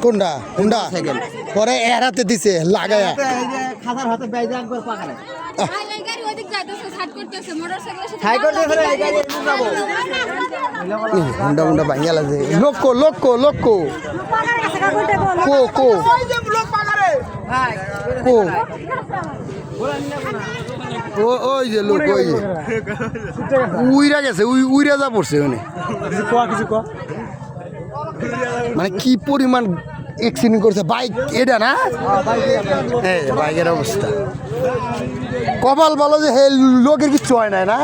কোনটা কোনটা পরে এর হাতে দিছে লাগায়া খাতার হাতে বাইরে একবার পাকারে হুন্ডা হুন্ডা ভাঙিয়া লাগে লক্ষ লক্ষ লক্ষ কো কো কো ওই যে লোক ওই যে উইরা গেছে উইরা যা পড়ছে ওনে মানে কি পরিমাণ অ্যাক্সিডেন্ট করছে বাইক এটা না হ্যাঁ বাইকের অবস্থা কপাল ভালো যে হে লোকের কিচ্ছু হয় নাই না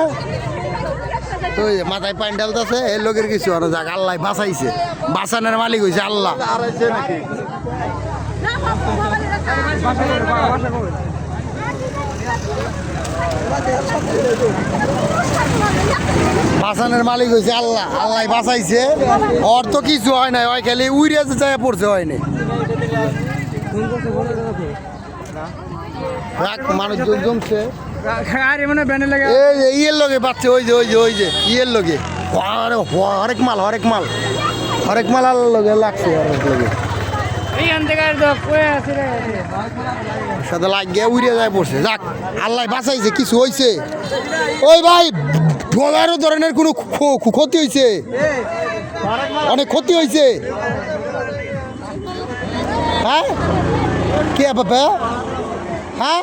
ওই মাথায় পানি ঢালতেছে হে লোকের কিছু হয় না যাক আল্লাহ বাঁচাইছে বাঁচানোর মালিক হয়েছে আল্লাহ বাঁচানোর মালিক হয়েছে আল্লাহ আল্লাহ বাঁচাইছে ওর তো কিছু হয় নাই ওই খালি উড়িয়া যে যায় পড়ছে হয়নি মানুষজন জমছে ইয়ের লগে পাচ্ছে ওই যে ওই যে ওই যে ইয়ের লগে হরেক মাল হরেক মাল হরেক মাল আল্লাহ লগে লাগছে হরেক লগে সাথে লাগিয়ে উড়িয়ে যায় পড়ছে যাক আল্লাহ বাঁচাইছে কিছু হয়েছে ওই ভাই বড় ধরনের কোনো ক্ষতি হয়েছে অনেক ক্ষতি হয়েছে হ্যাঁ কে বাবা হ্যাঁ